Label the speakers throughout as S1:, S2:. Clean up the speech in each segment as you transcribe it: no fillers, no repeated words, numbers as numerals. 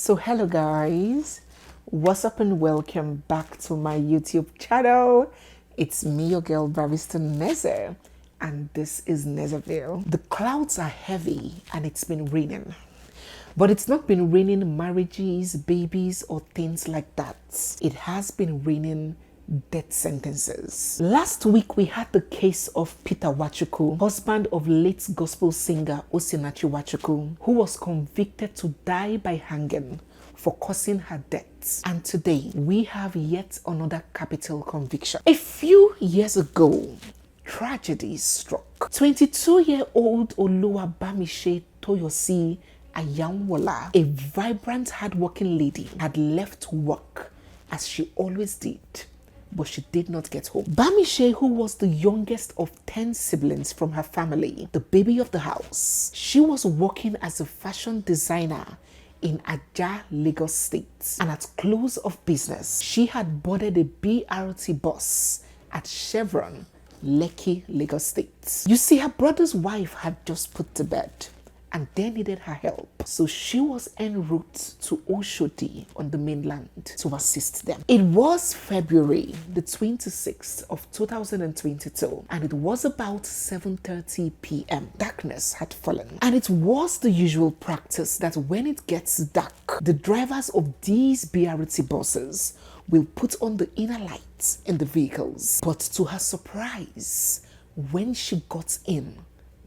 S1: So hello guys, what's up and welcome back to my YouTube channel. It's me, your girl Barrister Neze, and this is Nezeville. The clouds are heavy and it's been raining, but it's not been raining marriages, babies or things like that. It has been raining death sentences. Last week we had the case of Peter Nwachukwu, husband of late gospel singer Osinachi Nwachukwu, who was convicted to die by hanging for causing her death. And today we have yet another capital conviction. A few years ago, tragedy struck. 22-year-old Oluwa Bameish Toyosi Ayanwola, a vibrant, hardworking lady, had left work as she always did, but she did not get home. Bameish, who was the youngest of 10 siblings from her family, the baby of the house, she was working as a fashion designer in Ajah, Lagos State. And at close of business, she had boarded a BRT bus at Chevron, Lekki, Lagos State. You see, her brother's wife had just put to bed and they needed her help. So she was en route to Oshodi on the mainland to assist them. It was February the 26th of 2022 and it was about 7:30 p.m. Darkness had fallen, and it was the usual practice that when it gets dark, the drivers of these BRT buses will put on the inner lights in the vehicles. But to her surprise, when she got in,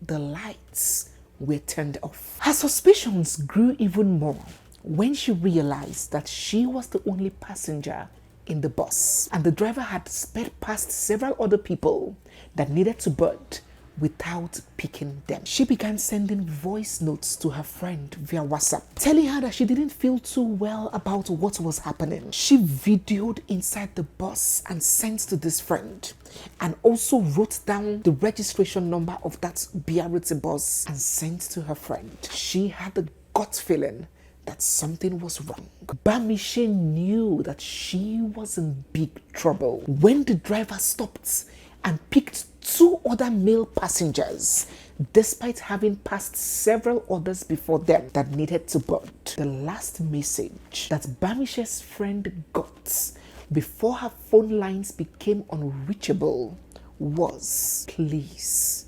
S1: the lights were turned off. Her suspicions grew even more when she realized that she was the only passenger in the bus and the driver had sped past several other people that needed to board without picking them. She began sending voice notes to her friend via WhatsApp, telling her that she didn't feel too well about what was happening. She videoed inside the bus and sent to this friend, and also wrote down the registration number of that BRT bus and sent to her friend. She had the gut feeling that something was wrong. Bameish knew that she was in big trouble when the driver stopped and picked 2 other male passengers, despite having passed several others before them that needed to board. The last message that Bameish's friend got before her phone lines became unreachable was, "Please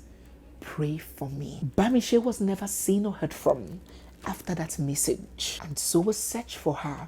S1: pray for me." Bameish was never seen or heard from after that message, and so a search for her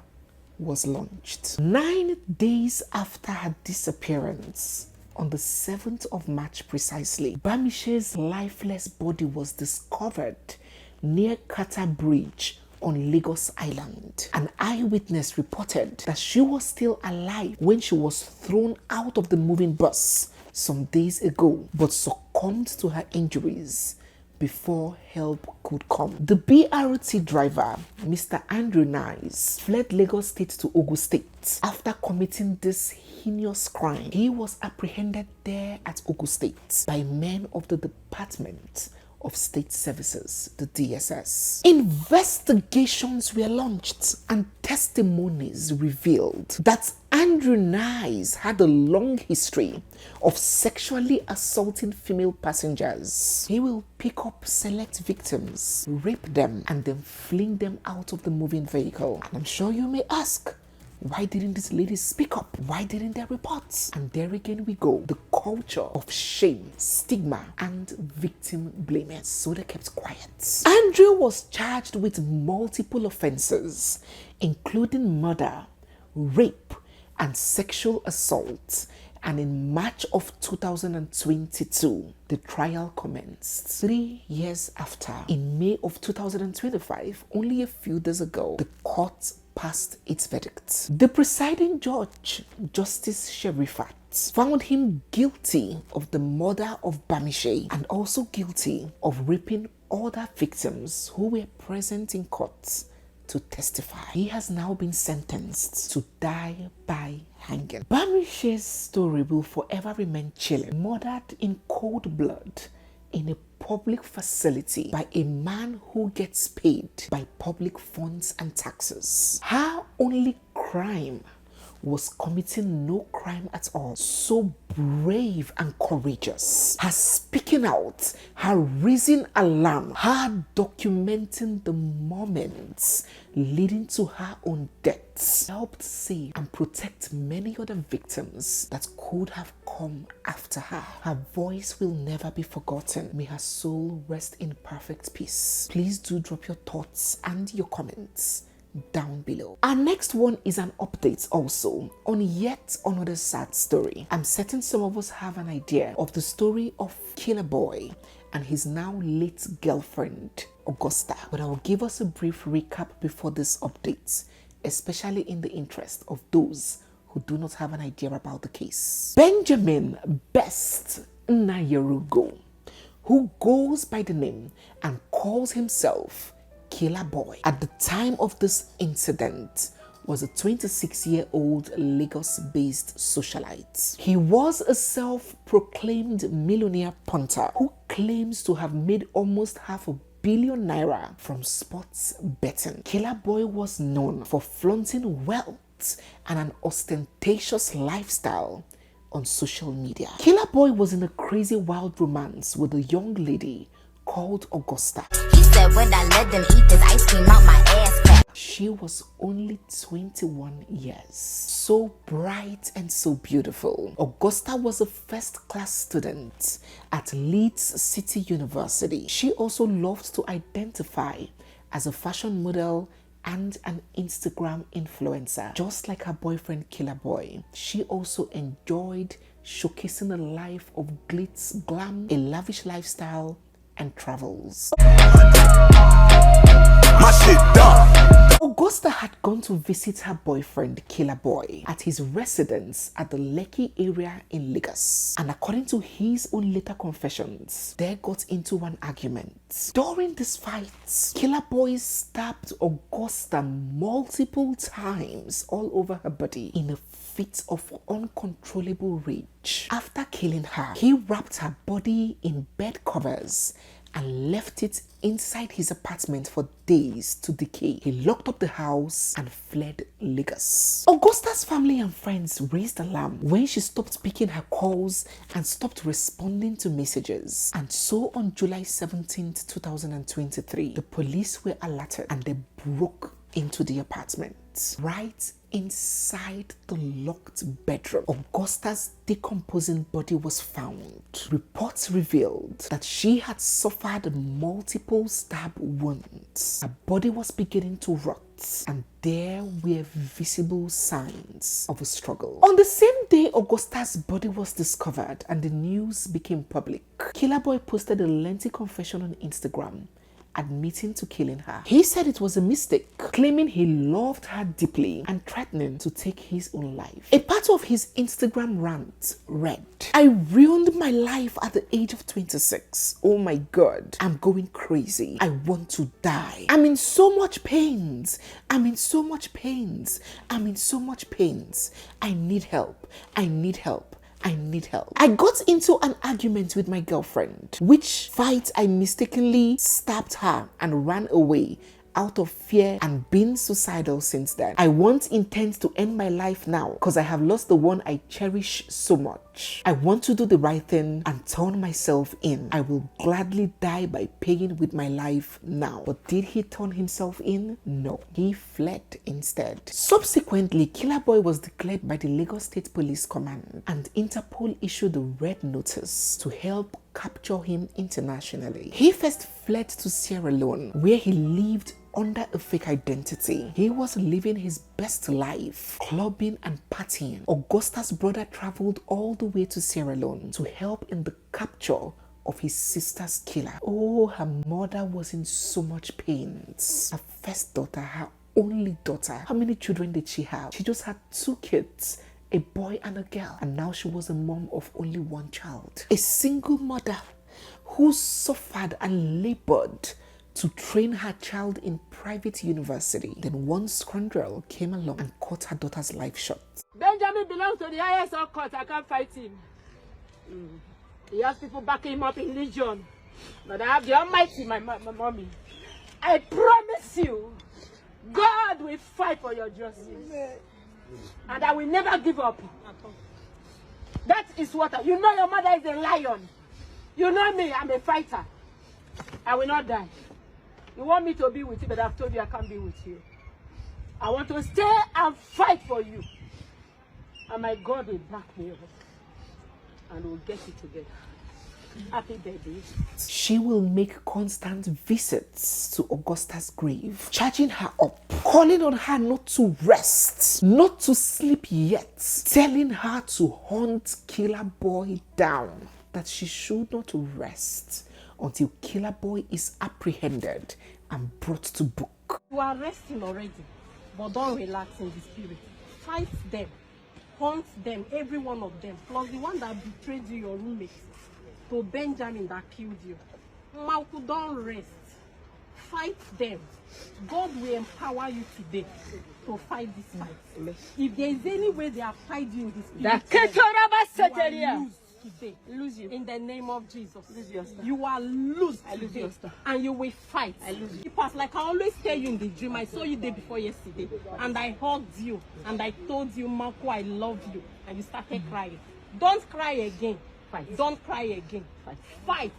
S1: was launched. 9 days after her disappearance, on the 7th of March precisely, Bameish's lifeless body was discovered near Kata Bridge on Lagos Island. An eyewitness reported that she was still alive when she was thrown out of the moving bus some days ago, but succumbed to her injuries before help could come. The BRT driver, Mr. Andrew Nice, fled Lagos State to Ogun State after committing this heinous crime. He was apprehended there at Ogun State by men of the Department of State Services, the DSS. Investigations were launched and testimonies revealed that Andrew Nice had a long history of sexually assaulting female passengers. He will pick up select victims, rape them, and then fling them out of the moving vehicle. And I'm sure you may ask, why didn't these ladies speak up? Why didn't they report? And there again we go. The culture of shame, stigma, and victim blaming. So they kept quiet. Andrew was charged with multiple offenses, including murder, rape, and sexual assault. And in March of 2022, the trial commenced. 3 years after, in May of 2025, only a few days ago, the court passed its verdict. The presiding judge, Justice Sherifat, found him guilty of the murder of Bameish and also guilty of raping other victims who were present in court to testify. He has now been sentenced to die by hanging. Bameish's story will forever remain chilling. Murdered in cold blood in a public facility by a man who gets paid by public funds and taxes. Her only crime was committing no crime at all. So brave and courageous. Her speaking out, her raising alarm, her documenting the moments leading to her own death helped save and protect many other victims that could have come after her. Her voice will never be forgotten. May her soul rest in perfect peace. Please do drop your thoughts and your comments down below. Our next one is an update also on yet another sad story. I'm certain some of us have an idea of the story of KILLA BOY and his now late girlfriend Augusta, but I will give us a brief recap before this update, especially in the interest of those who do not have an idea about the case. Benjamin Best Nyarugo, who goes by the name and calls himself KILLA BOY, at the time of this incident was a 26-year-old Lagos-based socialite. He was a self-proclaimed millionaire punter who claims to have made almost £500 million from sports betting. KILLA BOY was known for flaunting wealth and an ostentatious lifestyle on social media. KILLA BOY was in a crazy wild romance with a young lady called Augusta.
S2: He said when I let them eat this ice cream out my ass crack.
S1: She was only 21 years. So bright and so beautiful. Augusta was a first-class student at Leeds City University. She also loved to identify as a fashion model and an Instagram influencer. Just like her boyfriend KILLA BOY, she also enjoyed showcasing a life of glitz, glam, a lavish lifestyle, and travels.
S3: My shit done.
S1: Augusta had gone to visit her boyfriend KILLA BOY at his residence at the Lekki area in Lagos, and according to his own later confessions, they got into an argument. During this fight, KILLA BOY stabbed Augusta multiple times all over her body in a fit of uncontrollable rage. After killing her, he wrapped her body in bed covers and left it inside his apartment for days to decay. He locked up the house and fled Lagos. Augusta's family and friends raised alarm when she stopped picking her calls and stopped responding to messages. And so on July 17th, 2023, the police were alerted and they broke into the apartment. Right inside the locked bedroom, Augusta's decomposing body was found. Reports revealed that she had suffered multiple stab wounds. Her body was beginning to rot, and there were visible signs of a struggle. On the same day Augusta's body was discovered and the news became public, KILLA BOY posted a lengthy confession on Instagram admitting to killing her. He said it was a mistake, claiming he loved her deeply and threatening to take his own life. A part of his Instagram rant read, "I ruined my life at the age of 26. Oh my God, I'm going crazy. I want to die. I'm in so much pains. I'm in so much pains. I'm in so much pains. I need help. I need help. I need help. I got into an argument with my girlfriend, which fight I mistakenly stabbed her and ran away out of fear and been suicidal since then. I won't intend to end my life now because I have lost the one I cherish so much. I want to do the right thing and turn myself in. I will gladly die by paying with my life now." But did he turn himself in? No, he fled instead. Subsequently, KILLA BOY was declared by the Lagos State Police Command, and Interpol issued a red notice to help capture him internationally. He first fled to Sierra Leone, where he lived under a fake identity. He was living his best life, clubbing and partying. Augusta's brother traveled all the way to Sierra Leone to help in the capture of his sister's killer. Oh, her mother was in so much pain. Her first daughter, her only daughter. How many children did she have? She just had 2 kids, a boy and a girl, and now she was a mom of only 1 child. A single mother who suffered and labored to train her child in private university. Then one scoundrel came along and cut her daughter's life short.
S4: Benjamin belongs to the ISL court. I can't fight him. He has people backing him up in Legion. But I have the Almighty, my mommy. I promise you, God will fight for your justice. And I will never give up. That is what you know. Your mother is a lion. You know me, I'm a fighter. I will not die. You want me to be with you, but I've told you I can't be with you. I want to stay and fight for you. And my God will back me up. And we'll get it together. Happy baby.
S1: She will make constant visits to Augusta's grave, charging her up, calling on her not to rest, not to sleep yet, telling her to hunt Killer Boy down, that she should not rest until Killer Boy is apprehended and brought to book.
S5: You are resting already, but don't relax in the spirit. Fight them, hunt them, every one of them, plus the one that betrayed you, your roommate, to Benjamin that killed you. Malku, don't rest. Fight them. God will empower you today to fight this fight. If there is any way they have tied you in the spirit, you are loose today. Lose you. In the name of Jesus.
S4: Lose your star.
S5: You are loose
S4: I lose
S5: today.
S4: your star.
S5: And you will fight.
S4: I lose you.
S5: Because like I always tell you in the dream, I saw you day before yesterday. And I hugged you. And I told you, Marco, I love you. And you started crying. Don't cry again. Fight. Don't cry again. Fight. Fight.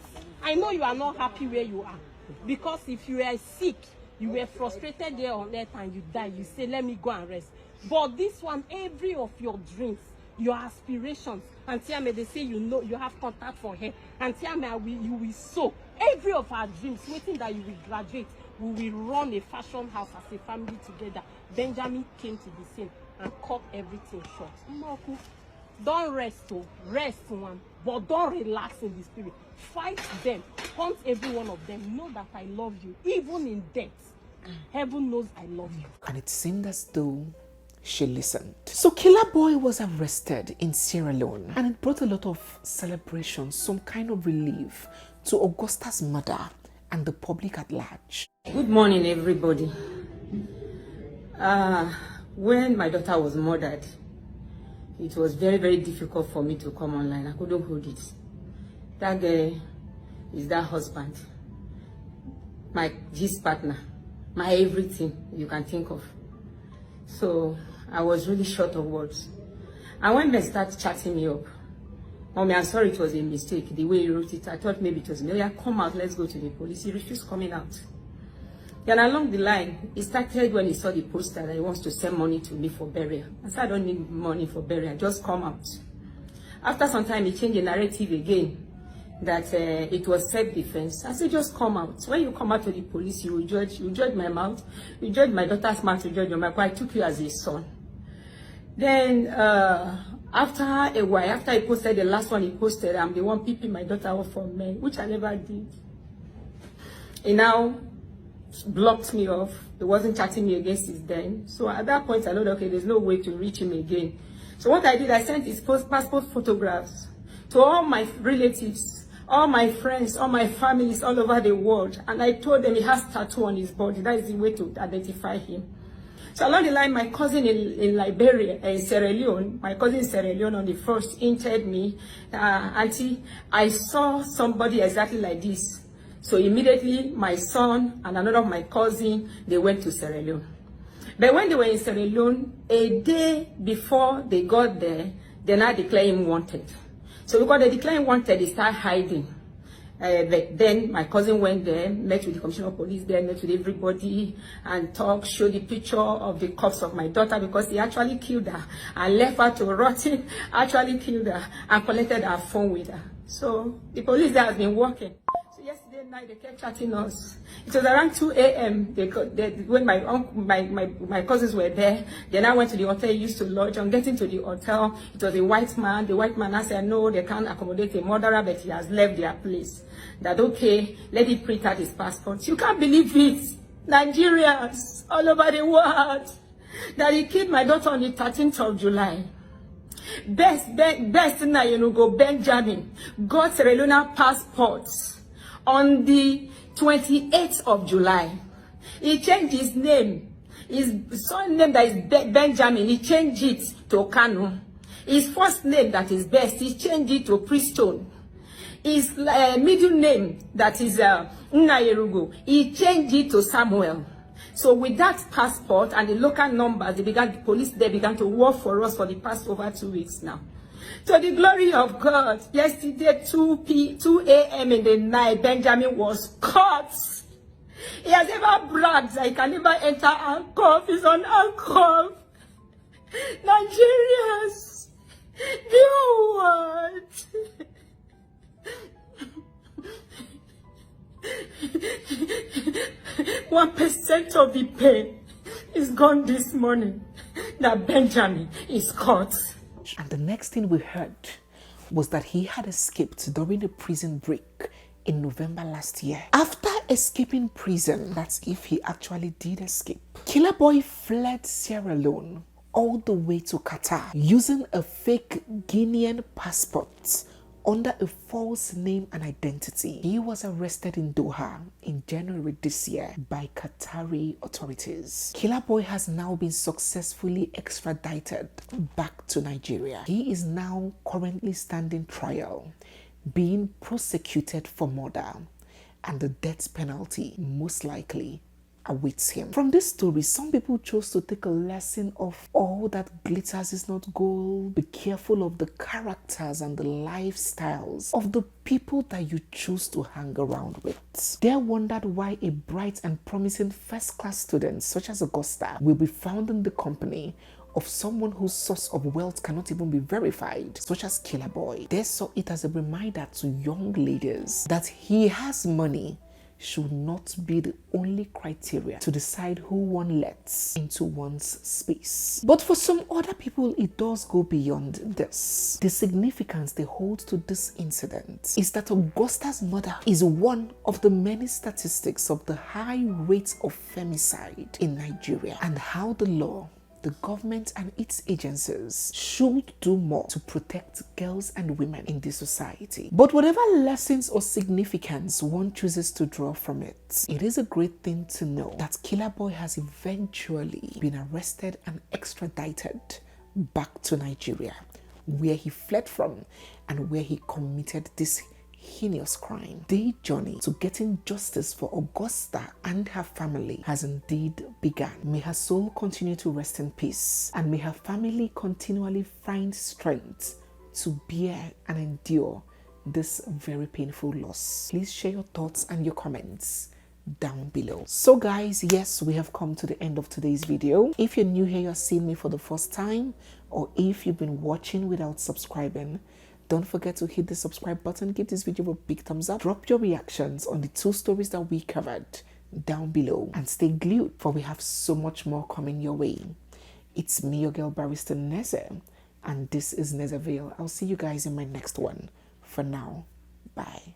S5: I know you are not happy where you are. Because if you were sick, you were frustrated there on earth and you die, you say, let me go and rest. But this one, every of your dreams, your aspirations, and Tiame, they say you know you have contact for her, and Tiame, you will sow every of our dreams, waiting that you will graduate. We will run a fashion house as a family together. Benjamin came to the scene and cut everything short. Moku, don't rest, oh, rest one, but don't relax in the spirit. Fight them, hunt every one of them. Know that I love you, even in death. Heaven knows I love you.
S1: And it seemed as though she listened. So Killer Boy was arrested in Sierra Leone, and it brought a lot of celebration, some kind of relief to Augusta's mother and the public at large.
S6: Good morning, everybody. When my daughter was murdered, it was very, very difficult for me to come online. I couldn't hold it. That girl is that husband, his partner, my everything you can think of. So I was really short of words. And when they started chatting me up, Mommy, I'm sorry, it was a mistake. The way he wrote it, I thought maybe it was me. Oh yeah, come out, let's go to the police. He refused coming out. Then along the line, he started when he saw the poster that he wants to send money to me for burial. I said, I don't need money for burial, just come out. After some time, he changed the narrative again, that it was self-defense. I said, just come out. When you come out to the police, you will judge my mouth, you judge my daughter's mouth, you judge your mouth. I took you as a son. Then, after a while, after he posted the last one he posted, I'm the one peeping my daughter off from men, which I never did. He now blocked me off. He wasn't chatting me again since then. So at that point, I know, okay, there's no way to reach him again. So what I did, I sent his passport photographs to all my relatives, all my friends, all my families all over the world. And I told them he has tattoo on his body. That is the way to identify him. So along the line, my cousin in Liberia, in Sierra Leone, my cousin in Sierra Leone on the 1st hinted me, Auntie, I saw somebody exactly like this. So immediately, my son and another of my cousin, they went to Sierra Leone. But when they were in Sierra Leone, a day before they got there, they now declared him wanted. So because they declared him wanted, they started hiding. But then my cousin went there, met with the commissioner of police there, met with everybody, and talked, showed the picture of the corpse of my daughter, because they actually killed her and left her to rotting, actually killed her and collected her phone with her. So the police there has been working. So yesterday night they kept chatting us. It was around 2 a.m. when my cousins were there. They now went to the hotel he used to lodge. On getting to the hotel, it was a white man. The white man I said, no, they can't accommodate a murderer, but he has left their place. That okay, let him print out his passport. You can't believe it. Nigerians all over the world, that he killed my daughter on the 13th of July. Best now, go Benjamin got Sierra Leone passports on the 28th of July. He changed his name. His son name that is Benjamin, he changed it to Kanu. His first name that is Best, he changed it to Preston. His middle name that is Nnayerugo, he changed it to Samuel. So with that passport and the local numbers, the police began to work for us for the past over 2 weeks now. To the glory of God, yesterday 2 a.m. in the night, Benjamin was caught. He has ever bragged that he can never enter handcuff. He's on handcuff. Nigerians, do what? 1% of the pay is gone this morning. That Benjamin is caught.
S1: And the next thing we heard was that he had escaped during a prison break in November last year. After escaping prison, that's if he actually did escape, KILLA BOY fled Sierra Leone all the way to Qatar using a fake Guinean passport under a false name and identity. He was arrested in Doha in January this year by Qatari authorities. KILLA BOY has now been successfully extradited back to Nigeria. He is now currently standing trial, being prosecuted for murder, and the death penalty most likely awaits him. From this story, some people chose to take a lesson of all that glitters is not gold. Be careful of the characters and the lifestyles of the people that you choose to hang around with. They wondered why a bright and promising first-class student such as Augusta will be found in the company of someone whose source of wealth cannot even be verified, such as KILLA BOY. They saw it as a reminder to young ladies that he has money should not be the only criteria to decide who one lets into one's space. But for some other people, it does go beyond this. The significance they hold to this incident is that Augusta's mother is one of the many statistics of the high rates of femicide in Nigeria, and how the law, the government and its agencies should do more to protect girls and women in this society. But whatever lessons or significance one chooses to draw from it, it is a great thing to know that KILLA BOY has eventually been arrested and extradited back to Nigeria, where he fled from and where he committed this heinous crime. The journey to getting justice for Augusta and her family has indeed begun. May her soul continue to rest in peace, and may her family continually find strength to bear and endure this very painful loss. Please share your thoughts and your comments down below. So guys, yes, we have come to the end of today's video. If you're new here, you're seeing me for the first time, or if you've been watching without subscribing, don't forget to hit the subscribe button, give this video a big thumbs up, drop your reactions on the 2 stories that we covered down below, and stay glued, for we have so much more coming your way. It's me, your girl Barrister Neze, and this is Nezeville. I'll see you guys in my next one. For now, bye.